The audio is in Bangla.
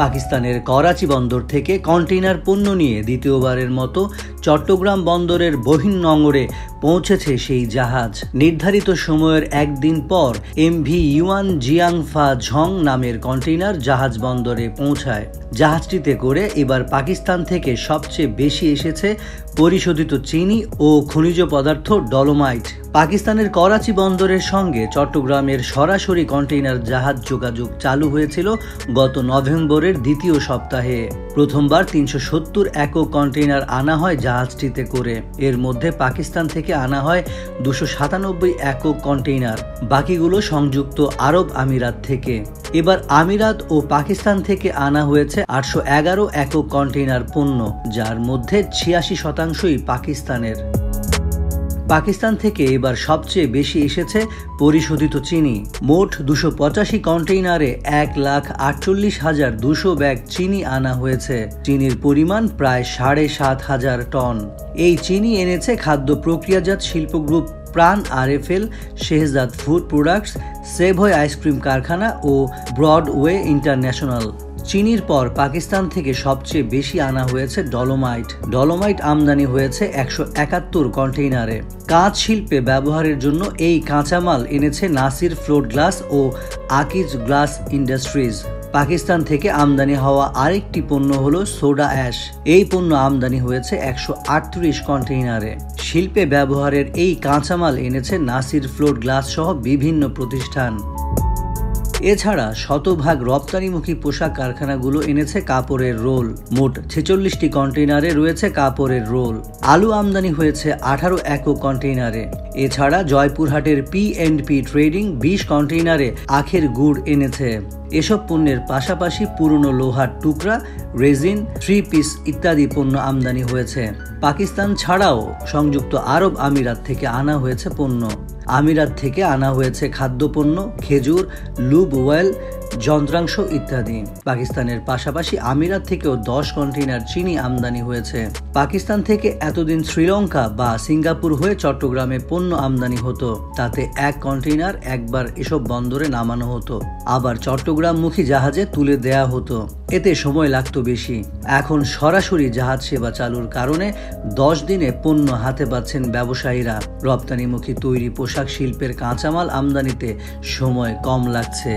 পাকিস্তানের করাচি বন্দর থেকে কন্টেইনার পণ্য নিয়ে দ্বিতীয়বারের মতো চট্টগ্রাম বন্দরের বহির্নোঙরে পৌঁছেছে সেই জাহাজ। নির্ধারিত সময়ের একদিন পর এমভি ইউয়ান জিয়াংফা ঝং নামের কন্টেইনার জাহাজ বন্দরে পৌঁছায়। জাহাজটিতে করে এবার পাকিস্তান থেকে সবচেয়ে বেশি এসেছে পরিশোধিত চিনি ও খনিজ পদার্থ ডলোমাইট। পাকিস্তানের করাচি বন্দরের সঙ্গে চট্টগ্রামের সরাসরি কন্টেইনার জাহাজ যোগাযোগ চালু হয়েছিল গত নভেম্বরের দ্বিতীয় সপ্তাহে। প্রথমবার ৩৭০ একক কন্টেইনার আনা হয় জাহাজটিতে করে। এর মধ্যে পাকিস্তান থেকে আনা হয় ২৯৭ একক কন্টেইনার, বাকিগুলো সংযুক্ত আরব আমিরাত থেকে। এবার আমিরাত ও পাকিস্তান থেকে আনা হয়েছে ৮১১ একক কন্টেইনার পণ্য, যার মধ্যে ৮৬% পাকিস্তানের। পাকিস্তান থেকে এবার সবচেয়ে বেশি এসেছে পরিশোধিত চিনি। মোট ২৮৫ কন্টেইনারে ১,৪৮,২০০ ব্যাগ চিনি আনা হয়েছে। চিনির পরিমাণ প্রায় ৭,৫০০ টন। এই চিনি এনেছে খাদ্য প্রক্রিয়াজাত শিল্প গ্রুপ প্রাণ RFL, Shehzad food products, Savoy ice cream কারখানা ও ব্রডওয়ে ইন্টারন্যাশনাল। চিনির পর পাকিস্তান থেকে সবচেয়ে বেশি আনা হয়েছে ডলোমাইট। ডলোমাইট আমদানি হয়েছে ১৭১ কন্টেইনারে। কাঁচ শিল্পে ব্যবহারের জন্য এই কাঁচামাল এনেছে নাসির ফ্লোট গ্লাস ও আকিজ গ্লাস ইন্ডাস্ট্রিজ। পাকিস্তান থেকে আমদানি হওয়া আরেকটি পণ্য হলো সোডা অ্যাশ। এই পণ্য আমদানি হয়েছে ১৩৮ কন্টেইনারে। শিল্পে ব্যবহারের এই কাঁচামাল এনেছে নাসির ফ্লোট গ্লাস সহ বিভিন্ন প্রতিষ্ঠান। এছাড়া শতভাগ রপ্তানিমুখী পোশাক কারখানাগুলো এনেছে কাপড়ের রোল। মোট ৪৬টি কন্টেইনারে রয়েছে কাপড়ের রোল। আলু আমদানি হয়েছে ১৮ একক কন্টেইনারে। এছাড়া জয়পুরহাটের পি&পি ট্রেডিং ২০ কন্টেইনারে আখের গুড় এনেছে। এসব পণ্যের পাশাপাশি পুরনো লোহার টুকরা, রেজিন, 3 পিস ইত্যাদি পণ্য আমদানি হয়েছে। পাকিস্তান ছাড়াও সংযুক্ত আরব আমিরাত থেকে আনা হয়েছে পণ্য। আমিরাত থেকে আনা হয়েছে খাদ্যপণ্য, খেজুর, লুব ওয়েল, যন্ত্রাংশ ইত্যাদি। পাকিস্তানের পাশাপাশি আমিরাত থেকেও ১০ কন্টেইনার চিনি আমদানি হয়েছে। পাকিস্তান থেকে এতদিন শ্রীলঙ্কা বা সিঙ্গাপুর হয়ে চট্টগ্রামে পণ্য আমদানি হতো। তাতে ১ কন্টেইনার একবার এসব বন্দরে নামানো হতো, আবার চট্টগ্রামমুখী জাহাজে তুলে দেয়া হতো। এতে সময় লাগতো বেশি। এখন সরাসরি জাহাজ সেবা চালুর কারণে ১০ দিনে পণ্য হাতে পাচ্ছেন ব্যবসায়ীরা। রপ্তানিমুখী তৈরি পোশাক শিল্পের কাঁচামাল আমদানিতে সময় কম লাগছে।